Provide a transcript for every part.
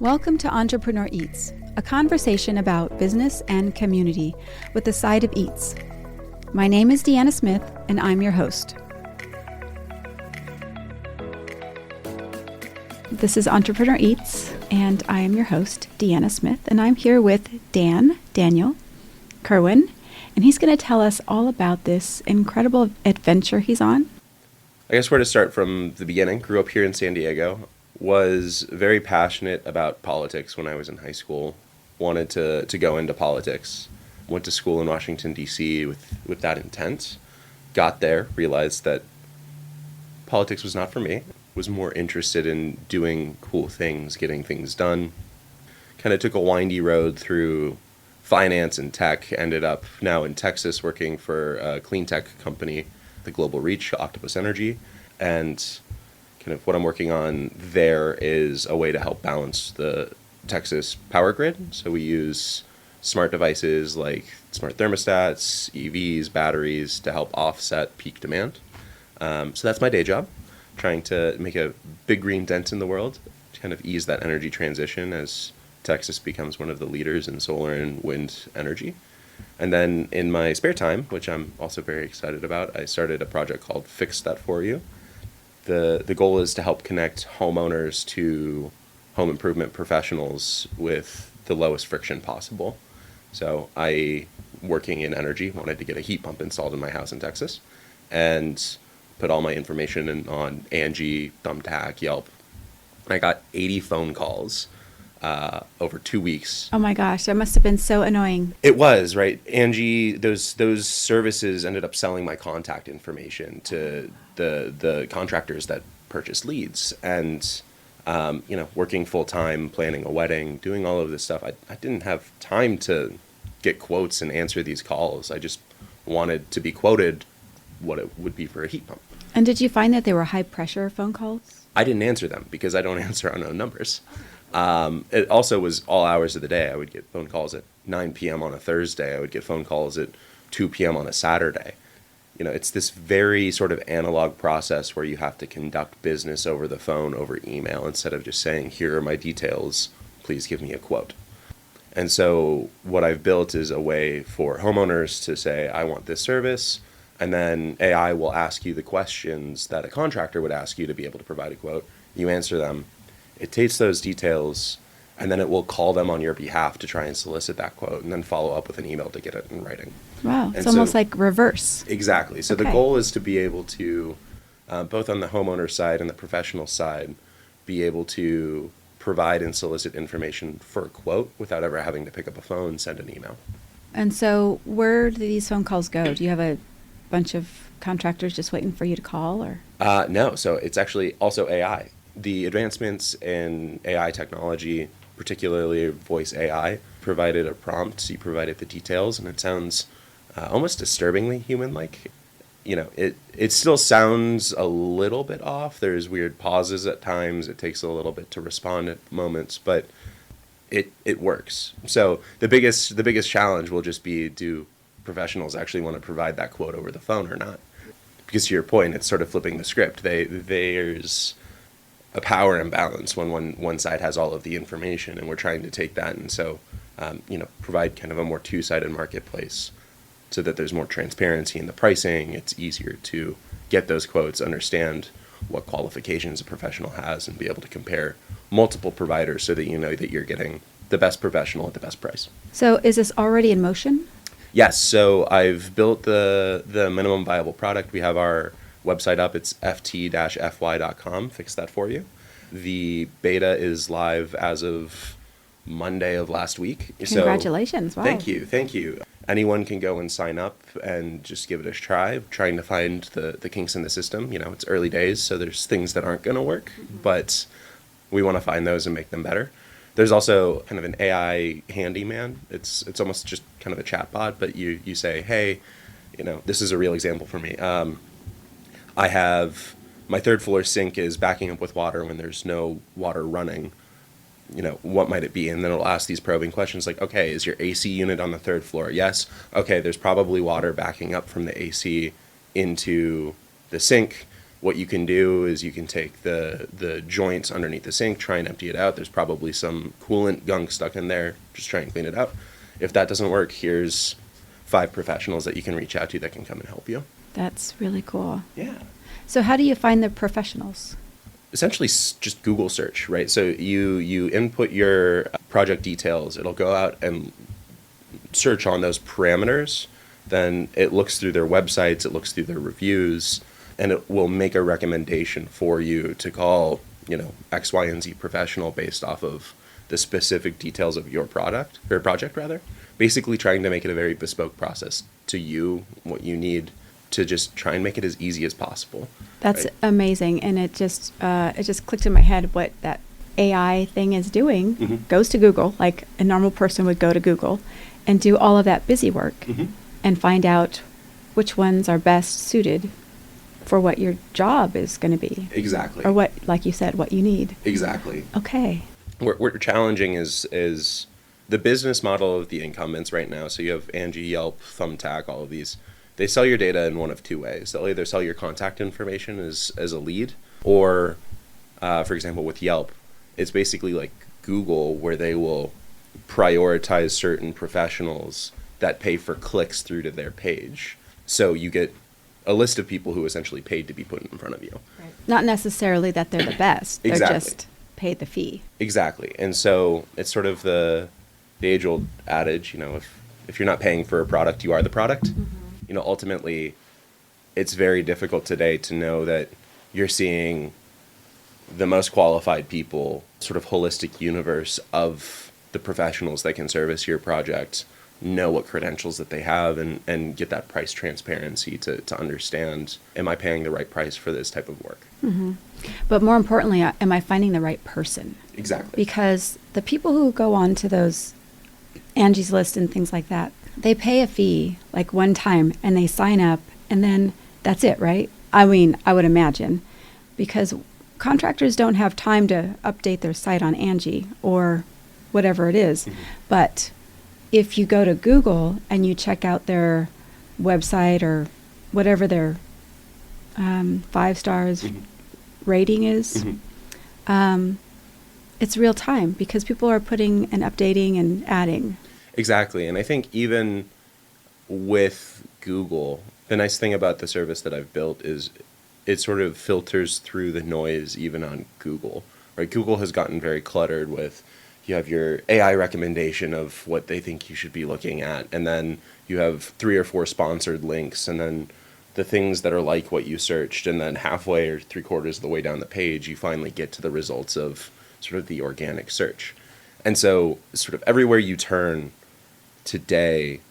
Welcome to Entrepreneur Eats, a conversation about business and community with a side of eats. My name is Deanna Smith, and I'm your host. This is Entrepreneur Eats, and I am your host, Deanna Smith, and I'm here with Daniel, Kirwin, and he's going to tell us all about this incredible adventure he's on. I guess where to start from the beginning. Grew up here in San Diego. Was very passionate about politics when I was in high school. Wanted to go into politics. Went to school in Washington, D.C. with that intent. Got there, realized that politics was not for me. Was more interested in doing cool things, getting things done. Kind of took a windy road through finance and tech. Ended up now in Texas working for a clean tech company, the Global Reach, Octopus Energy. And kind of what I'm working on there is a way to help balance the Texas power grid. So we use smart devices like smart thermostats, EVs, batteries to help offset peak demand. So that's my day job, trying to make a big green dent in the world, to kind of ease that energy transition as Texas becomes one of the leaders in solar and wind energy. And then in my spare time, which I'm also very excited about, I started a project called Fix That For You. The goal is to help connect homeowners to home improvement professionals with the lowest friction possible. So I, working in energy, wanted to get a heat pump installed in my house in Texas and put all my information on Angie, Thumbtack, Yelp. And I got 80 phone calls over 2 weeks. Oh my gosh, that must have been so annoying. It was, right? Angie, those services ended up selling my contact information to the contractors that purchase leads. And, working full time, planning a wedding, doing all of this stuff, I didn't have time to get quotes and answer these calls. I just wanted to be quoted what it would be for a heat pump. And did you find that they were high pressure phone calls? I didn't answer them because I don't answer unknown numbers. It also was all hours of the day. I would get phone calls at 9 p.m. on a Thursday. I would get phone calls at 2 p.m. on a Saturday. It's this very sort of analog process where you have to conduct business over the phone, over email, instead of just saying, here are my details, please give me a quote. And so what I've built is a way for homeowners to say, I want this service, and then AI will ask you the questions that a contractor would ask you to be able to provide a quote. You answer them. It takes those details, and then it will call them on your behalf to try and solicit that quote, and then follow up with an email to get it in writing. Wow, it's almost like reverse. Exactly. So The goal is to be able to, both on the homeowner side and the professional side, be able to provide and solicit information for a quote without ever having to pick up a phone, send an email. And so where do these phone calls go? Do you have a bunch of contractors just waiting for you to call? Or No, so it's actually also AI. The advancements in AI technology, particularly voice AI, provided a prompt, so you provided the details, and it sounds almost disturbingly human-like. It still sounds a little bit off. There's weird pauses at times. It takes a little bit to respond at moments, but it works. So the biggest challenge will just be, do professionals actually want to provide that quote over the phone or not? Because to your point, it's sort of flipping the script. There's a power imbalance when one side has all of the information, and we're trying to take that and so provide kind of a more two-sided marketplace so that there's more transparency in the pricing. It's easier to get those quotes, understand what qualifications a professional has, and be able to compare multiple providers so that you know that you're getting the best professional at the best price. So is this already in motion? Yes, so I've built the minimum viable product. We have our website up. It's ft-fy.com. Fix That For You. The beta is live as of Monday of last week. Congratulations. Wow. Thank you. Anyone can go and sign up and just give it a try. Trying to find the kinks in the system. It's early days, so there's things that aren't going to work, but we want to find those and make them better. There's also kind of an AI handyman. It's almost just kind of a chat bot, but you say, hey, this is a real example for me. I have my third floor sink is backing up with water when there's no water running. What might it be? And then it'll ask these probing questions like, okay, is your AC unit on the third floor? Yes. Okay, there's probably water backing up from the AC into the sink. what you can do is you can take the joints underneath the sink, try and empty it out. There's probably some coolant gunk stuck in there. Just try and clean it out. If that doesn't work, here's 5 professionals that you can reach out to that can come and help you. That's really cool. Yeah. So how do you find the professionals? Essentially just Google search, right? So you input your project details. It'll go out and search on those parameters. Then it looks through their websites, it looks through their reviews, and it will make a recommendation for you to call, X, Y, and Z professional based off of the specific details of your project rather. Basically trying to make it a very bespoke process to you, what you need to just try and make it as easy as possible. That's right? amazing. And it just clicked in my head what that AI thing is doing. Mm-hmm. Goes to Google, like a normal person would go to Google, and do all of that busy work Mm-hmm. and find out which ones are best suited for what your job is going to be. Exactly. Or what, like you said, what you need. Exactly. Okay. What we're challenging is the business model of the incumbents right now. So you have Angie, Yelp, Thumbtack, all of these. They sell your data in one of 2 ways. They'll either sell your contact information as a lead, or, for example, with Yelp, it's basically like Google, where they will prioritize certain professionals that pay for clicks through to their page. So you get a list of people who essentially paid to be put in front of you. Right. Not necessarily that they're the best. They're Exactly. just paid the fee. Exactly. And so it's sort of the age-old adage, if you're not paying for a product, you are the product. Mm-hmm. Ultimately, it's very difficult today to know that you're seeing the most qualified people, sort of holistic universe of the professionals that can service your project, know what credentials that they have, and get that price transparency to understand, am I paying the right price for this type of work? Mm-hmm. But more importantly, am I finding the right person? Exactly. Because the people who go on to those Angie's List and things like that, they pay a fee like one time and they sign up and then that's it, right? I mean, I would imagine, because contractors don't have time to update their site on Angie or whatever it is. Mm-hmm. But if you go to Google and you check out their website or whatever their 5 stars Mm-hmm. rating is, Mm-hmm. It's real time because people are putting and updating and adding. Exactly. And I think even with Google, the nice thing about the service that I've built is it sort of filters through the noise even on Google. Right? Google has gotten very cluttered with, you have your AI recommendation of what they think you should be looking at, and then you have 3 or 4 sponsored links, and then the things that are like what you searched, and then halfway or 3/4 of the way down the page, you finally get to the results of sort of the organic search. And so sort of everywhere you turn today,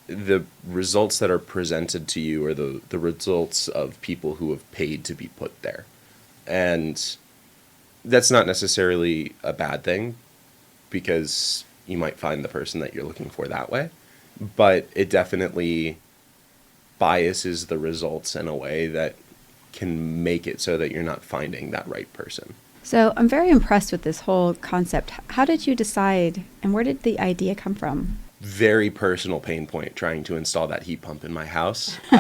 the results that are presented to you are the results of people who have paid to be put there. And that's not necessarily a bad thing, because you might find the person that you're looking for that way, but it definitely biases the results in a way that can make it so that you're not finding that right person. So I'm very impressed with this whole concept. How did you decide, and where did the idea come from? Very personal pain point trying to install that heat pump in my house. We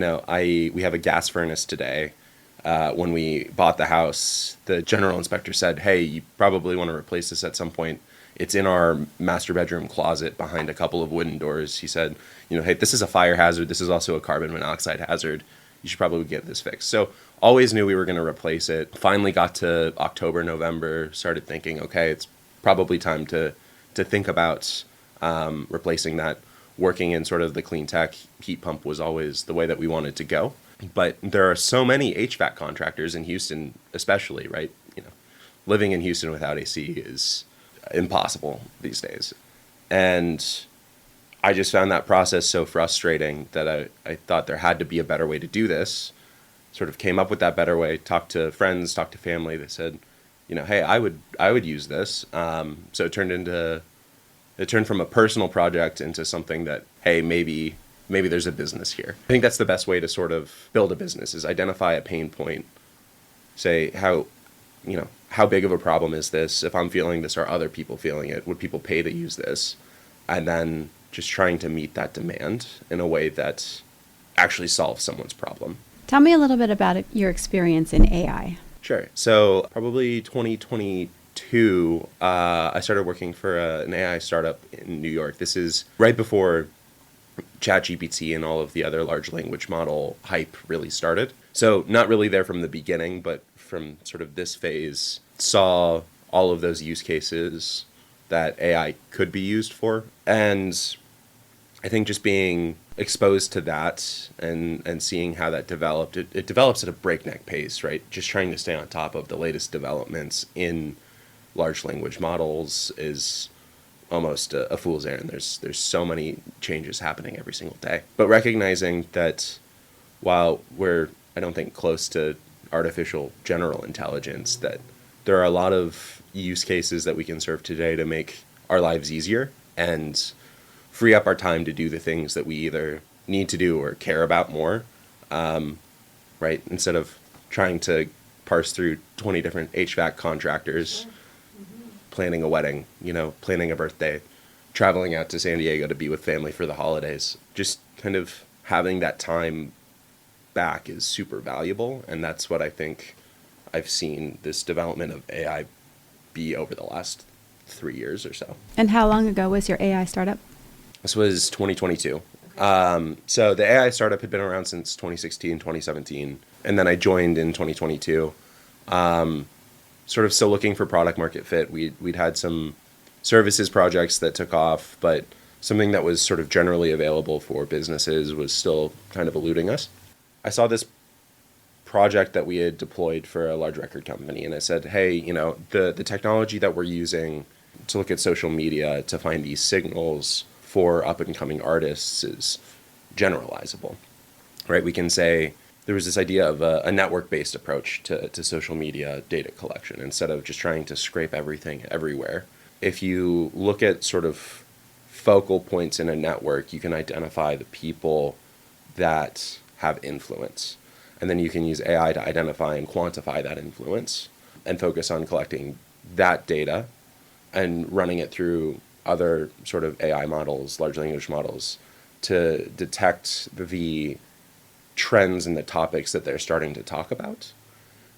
have a gas furnace today. When we bought the house, the general inspector said, hey, you probably want to replace this at some point. It's in our master bedroom closet behind a couple of wooden doors. He said, hey, this is a fire hazard. This is also a carbon monoxide hazard. You should probably get this fixed. So always knew we were going to replace it. Finally got to October, November, started thinking, okay, it's probably time to think about replacing that. Working in sort of the clean tech, heat pump was always the way that we wanted to go. But there are so many HVAC contractors in Houston, especially, right? Living in Houston without AC is impossible these days. And I just found that process so frustrating that I thought there had to be a better way to do this. Sort of came up with that better way, talked to friends, talked to family that said, hey, I would use this. So it turned from a personal project into something that, hey, maybe there's a business here. I think that's the best way to sort of build a business, is identify a pain point. Say, how big of a problem is this? If I'm feeling this, are other people feeling it? Would people pay to use this? And then just trying to meet that demand in a way that actually solves someone's problem. Tell me a little bit about your experience in AI. Sure. So probably 2022, I started working for an AI startup in New York. This is right before ChatGPT and all of the other large language model hype really started. So not really there from the beginning, but from sort of this phase, saw all of those use cases that AI could be used for. And I think just being exposed to that and seeing how that developed, it develops at a breakneck pace, right? Just trying to stay on top of the latest developments in large language models is almost a fool's errand. There's so many changes happening every single day. But recognizing that while we're, I don't think, close to artificial general intelligence, that there are a lot of use cases that we can serve today to make our lives easier and free up our time to do the things that we either need to do or care about more, right? Instead of trying to parse through 20 different HVAC contractors, planning a wedding, planning a birthday, traveling out to San Diego to be with family for the holidays. Just kind of having that time back is super valuable, and that's what I think I've seen this development of AI be over the last 3 years or so. And how long ago was your AI startup? This was 2022. So the AI startup had been around since 2016, 2017, and then I joined in 2022. Sort of still looking for product market fit. We'd had some services projects that took off, but something that was sort of generally available for businesses was still kind of eluding us. I saw this project that we had deployed for a large record company, and I said, hey, the technology that we're using to look at social media to find these signals for up-and-coming artists is generalizable, right? We can say there was this idea of a network-based approach to social media data collection instead of just trying to scrape everything everywhere. If you look at sort of focal points in a network, you can identify the people that have influence. And then you can use AI to identify and quantify that influence and focus on collecting that data and running it through other sort of AI models, large language models, to detect the trends and the topics that they're starting to talk about.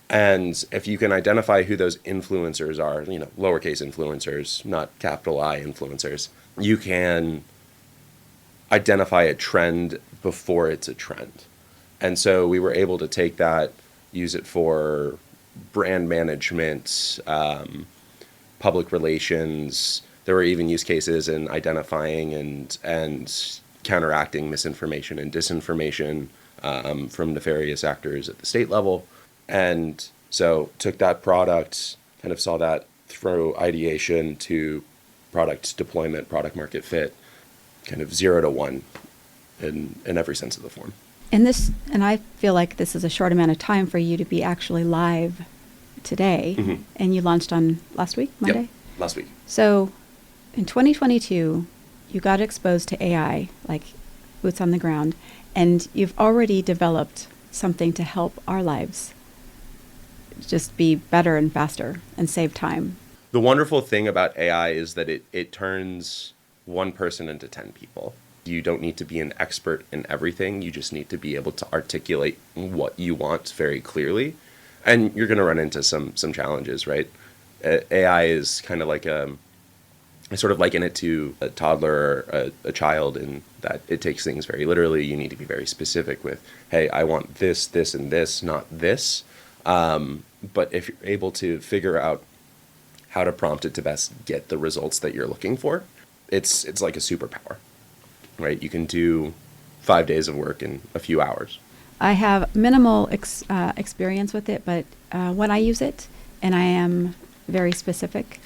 And if you can identify who those influencers are, lowercase influencers, not capital I influencers, you can identify a trend before it's a trend. And so we were able to take that, use it for brand management, public relations. There were even use cases in identifying and counteracting misinformation and disinformation from nefarious actors at the state level. And so took that product, kind of saw that through ideation to product deployment, product market fit, kind of 0 to 1 in every sense of the form. And I feel like this is a short amount of time for you to be actually live today. Mm-hmm. And you launched on last week, Monday? Yep, last week. So in 2022, you got exposed to AI, like boots on the ground, and you've already developed something to help our lives just be better and faster and save time. The wonderful thing about AI is that it turns one person into 10 people. You don't need to be an expert in everything. You just need to be able to articulate what you want very clearly. And you're going to run into some challenges, right? AI is kind of like I sort of liken it to a toddler or a child in that it takes things very literally. You need to be very specific with, hey, I want this, this, and this, not this. But if you're able to figure out how to prompt it to best get the results that you're looking for, it's like a superpower, right? You can do 5 days of work in a few hours. I have minimal experience with it, but when I use it, and I am very specific,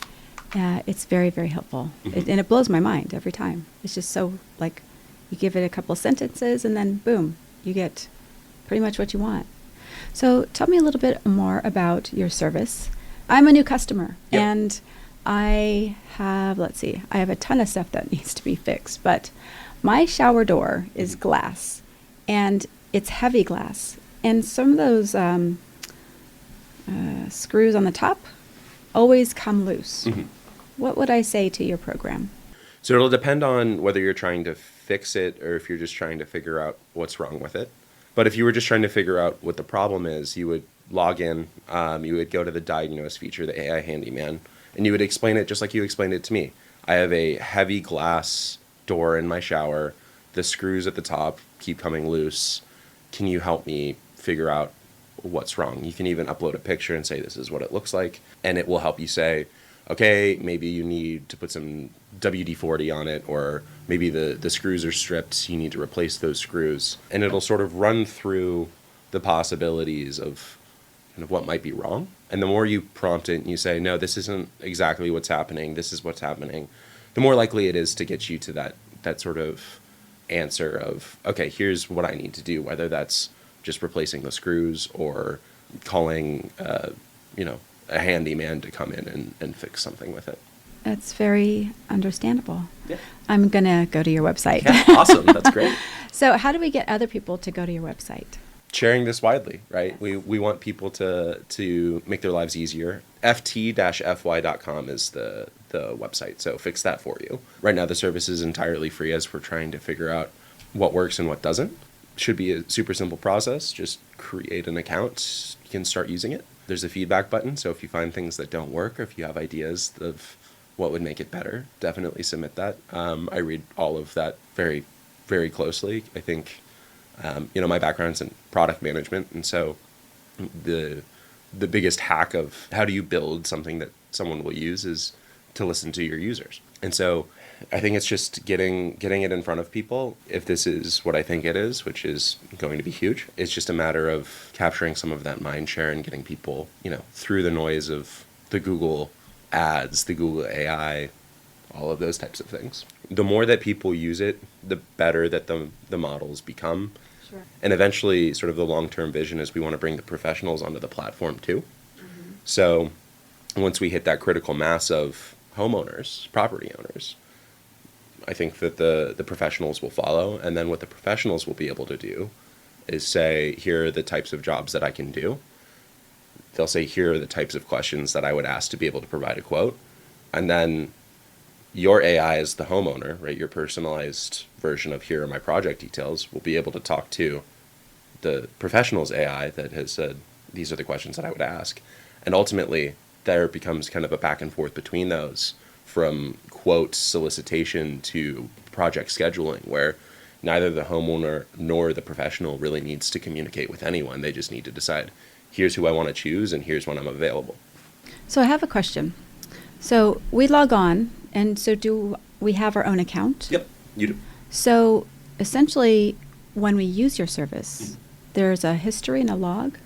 it's very, very helpful. Mm-hmm. And it blows my mind every time. It's just so, like, you give it a couple sentences, and then, boom, you get pretty much what you want. So tell me a little bit more about your service. I'm a new customer, yep. And I have a ton of stuff that needs to be fixed, but my shower door is glass, and it's heavy glass, and some of those screws on the top always come loose. Mm-hmm. What would I say to your program? So it'll depend on whether you're trying to fix it or if you're just trying to figure out what's wrong with it. But if you were just trying to figure out what the problem is, you would log in, you would go to the diagnose feature, the AI handyman, and you would explain it just like you explained it to me. I have a heavy glass door in my shower. The screws at the top keep coming loose. Can you help me figure out what's wrong? You can even upload a picture and say, this is what it looks like. And it will help you say, okay, maybe you need to put some WD-40 on it, or maybe the screws are stripped, you need to replace those screws. And it'll sort of run through the possibilities of kind of what might be wrong. And the more you prompt it and you say, no, this isn't exactly what's happening, this is what's happening, the more likely it is to get you to that sort of answer of, okay, here's what I need to do, whether that's just replacing the screws or calling, a handyman to come in and fix something with it. That's very understandable. Yeah. I'm going to go to your website. Yeah, awesome. That's great. So how do we get other people to go to your website? Sharing this widely, right? We want people to make their lives easier. ft-fy.com is the website, so fix that for you. Right now the service is entirely free as we're trying to figure out what works and what doesn't. Should be a super simple process. Just create an account. You can start using it. There's a feedback button, so if you find things that don't work or if you have ideas of what would make it better, definitely submit that. I read all of that very, very closely. I think, my background's in product management, and so the biggest hack of how do you build something that someone will use is to listen to your users. And so I think it's just getting it in front of people. If this is what I think it is, which is going to be huge, it's just a matter of capturing some of that mind share and getting people, through the noise of the Google ads, the Google AI, all of those types of things. The more that people use it, the better that the models become. Sure. And eventually, sort of the long-term vision is we want to bring the professionals onto the platform too. Mm-hmm. So once we hit that critical mass of homeowners, property owners, I think that the professionals will follow. And then what the professionals will be able to do is say, here are the types of jobs that I can do. They'll say, here are the types of questions that I would ask to be able to provide a quote. And then your AI as the homeowner, right, your personalized version of here are my project details, will be able to talk to the professional's AI that has said, these are the questions that I would ask. And ultimately, there becomes kind of a back and forth between those, from quote solicitation to project scheduling, where neither the homeowner nor the professional really needs to communicate with anyone. They just need to decide, here's who I want to choose and here's when I'm available. So I have a question. So we log on, and so do we have our own account? Yep, you do. So essentially, when we use your service, there's a history and a log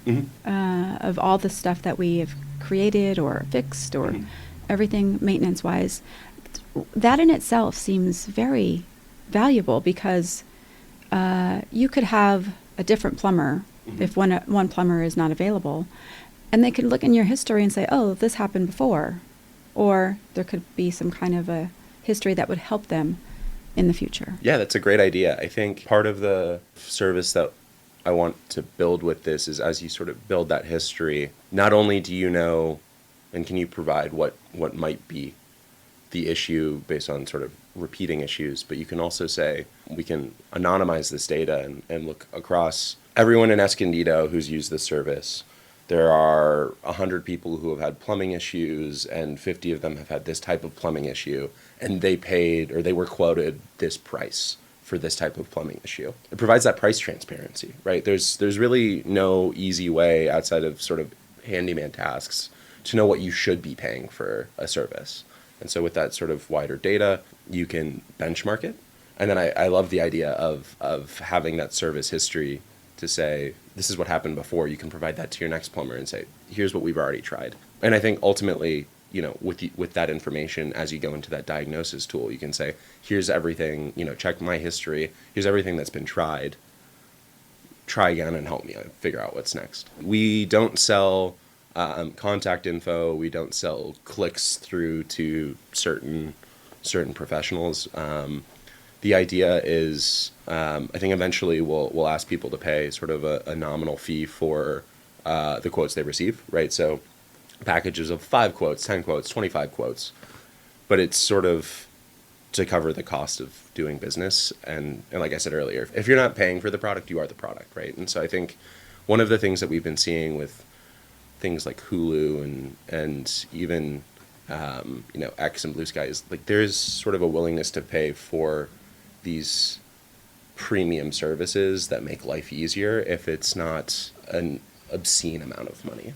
of all the stuff that we have created or fixed or everything maintenance-wise. That in itself seems very valuable, because you could have a different plumber if one plumber is not available, and they could look in your history and say, oh, this happened before, or there could be some kind of a history that would help them in the future. Yeah, that's a great idea. I think part of the service that I want to build with this is, as you sort of build that history, not only do you know and can you provide what might be the issue based on sort of repeating issues, but you can also say, we can anonymize this data and look across everyone in Escondido who's used this service. There are 100 people who have had plumbing issues, and 50 of them have had this type of plumbing issue, and they paid, or they were quoted, this price for this type of plumbing issue. It provides that price transparency, right? There's really no easy way outside of sort of handyman tasks to know what you should be paying for a service. And so with that sort of wider data, you can benchmark it. And then I love the idea of having that service history to say, this is what happened before. You can provide that to your next plumber and say, here's what we've already tried. And I think ultimately, with that information, as you go into that diagnosis tool, you can say, here's everything, check my history. Here's everything that's been tried. Try again and help me figure out what's next. We don't sell contact info. We don't sell clicks through to certain professionals. The idea is, I think eventually we'll ask people to pay sort of a nominal fee for the quotes they receive, right? So packages of 5 quotes, 10 quotes, 25 quotes, but it's sort of to cover the cost of doing business. And like I said earlier, if you're not paying for the product, you are the product, right? And so I think one of the things that we've been seeing with things like Hulu and even X and Blue Sky is like there's sort of a willingness to pay for these premium services that make life easier if it's not an obscene amount of money.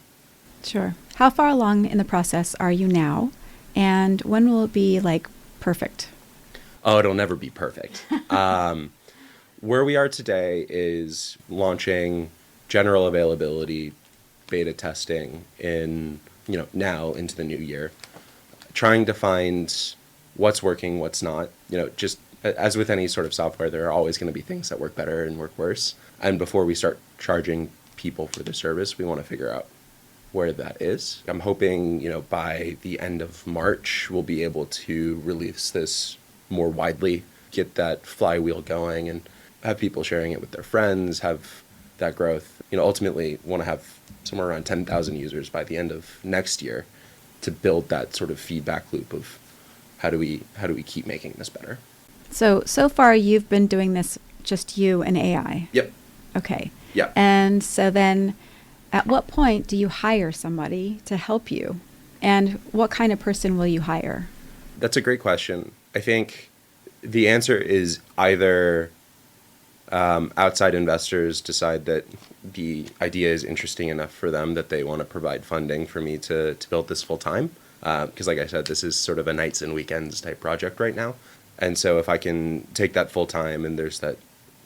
Sure. How far along in the process are you now? And when will it be like perfect? Oh, it'll never be perfect. Where we are today is launching general availability, beta testing in, now into the new year, trying to find what's working, what's not. Just as with any sort of software, there are always going to be things that work better and work worse. And before we start charging people for the service, we want to figure out where that is. I'm hoping, by the end of March, we'll be able to release this more widely, get that flywheel going, and have people sharing it with their friends, have that growth. Ultimately want to have somewhere around 10,000 users by the end of next year to build that sort of feedback loop of how do we keep making this better. So far you've been doing this just you and AI. Yep. Okay. Yeah. And so then at what point do you hire somebody to help you? And what kind of person will you hire? That's a great question. I think the answer is either outside investors decide that the idea is interesting enough for them that they want to provide funding for me to build this full time. Because like I said, this is sort of a nights and weekends type project right now. And so if I can take that full time and there's that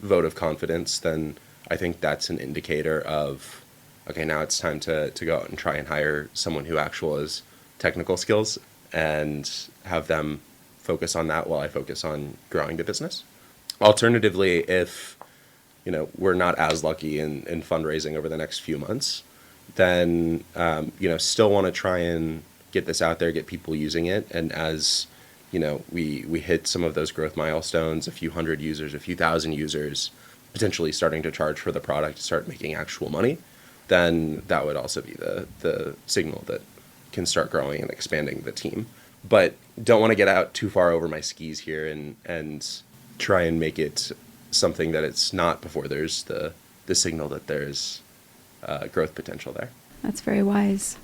vote of confidence, then I think that's an indicator of, okay, now it's time to go out and try and hire someone who actually has technical skills and have them focus on that while I focus on growing the business. Alternatively, if we're not as lucky in fundraising over the next few months, then still want to try and get this out there, get people using it, and as we hit some of those growth milestones, a few hundred users, a few thousand users, potentially starting to charge for the product, start making actual money, then that would also be the signal that can start growing and expanding the team. But don't want to get out too far over my skis here and try and make it something that it's not before there's the signal that there's growth potential there. That's very wise.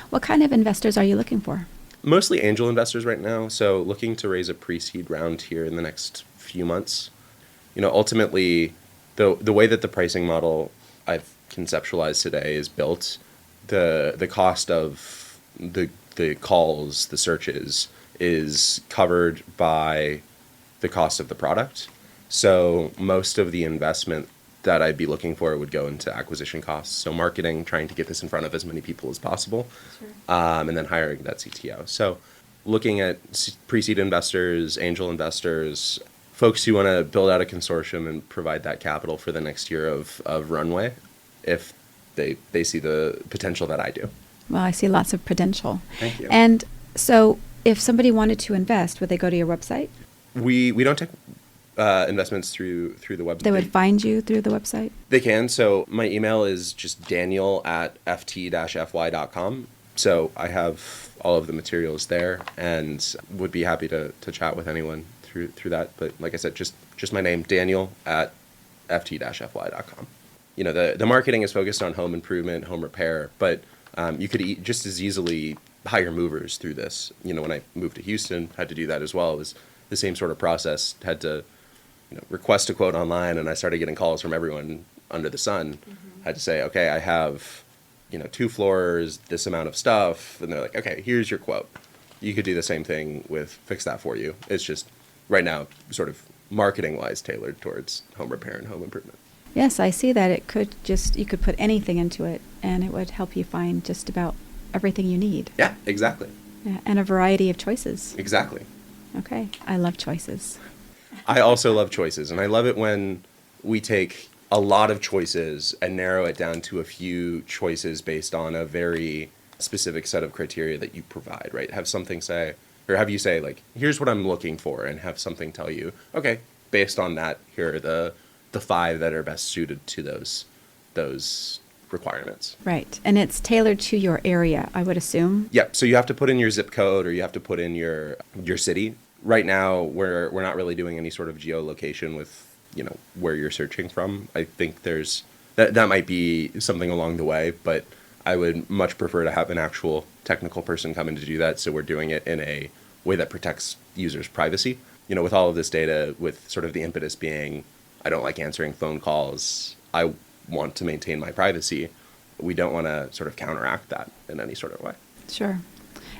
What kind of investors are you looking for? Mostly angel investors right now, so looking to raise a pre-seed round here in the next few months. Ultimately, the way that the pricing model I've conceptualized today is built, the cost of the calls, the searches, is covered by the cost of the product. So most of the investment that I'd be looking for would go into acquisition costs. So marketing, trying to get this in front of as many people as possible, sure. And then hiring that CTO. So looking at pre-seed investors, angel investors, folks who want to build out a consortium and provide that capital for the next year of runway if they see the potential that I do. Well, I see lots of potential. Thank you. And so if somebody wanted to invest, would they go to your website? We don't take investments through the website. They would find you through the website? They can. So my email is just daniel@ft-fy.com. So I have all of the materials there and would be happy to chat with anyone through that. But like I said, just my name, daniel@ft-fy.com. The marketing is focused on home improvement, home repair, but you could just as easily hire movers through this. When I moved to Houston, had to do that as well. It was the same sort of process. Had to request a quote online, and I started getting calls from everyone under the sun. Mm-hmm. Had to say, okay, I have 2 floors, this amount of stuff, and they're like, okay, here's your quote. You could do the same thing with Fix That For You. It's just right now sort of marketing wise tailored towards home repair and home improvement. Yes, I see that. You could put anything into it and it would help you find just about everything you need. Yeah, exactly. Yeah, and a variety of choices. Exactly. Okay. I love choices. I also love choices, and I love it when we take a lot of choices and narrow it down to a few choices based on a very specific set of criteria that you provide, right? Have something say, or have you say, like, here's what I'm looking for, and have something tell you, okay, based on that, here are the 5 that are best suited to those requirements. Right. And it's tailored to your area, I would assume. Yep. So you have to put in your zip code, or you have to put in your city. right now we're not really doing any sort of geolocation with, where you're searching from. I think there's that might be something along the way, but I would much prefer to have an actual technical person come in to do that, so we're doing it in a way that protects users' privacy. With all of this data, with sort of the impetus being, I don't like answering phone calls, I want to maintain my privacy, we don't want to sort of counteract that in any sort of way. Sure.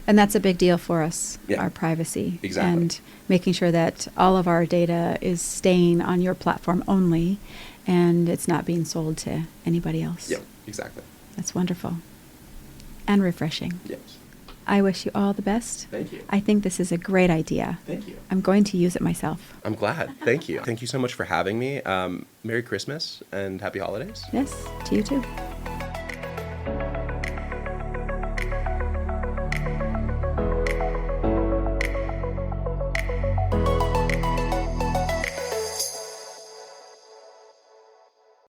And that's a big deal for us, Yeah. our privacy. Exactly. And making sure that all of our data is staying on your platform only and it's not being sold to anybody else. Yeah, exactly. That's wonderful. And refreshing. Yes. I wish you all the best. Thank you. I think this is a great idea. Thank you. I'm going to use it myself. I'm glad. Thank you. Thank you so much for having me. Merry Christmas and happy holidays. Yes, to you too.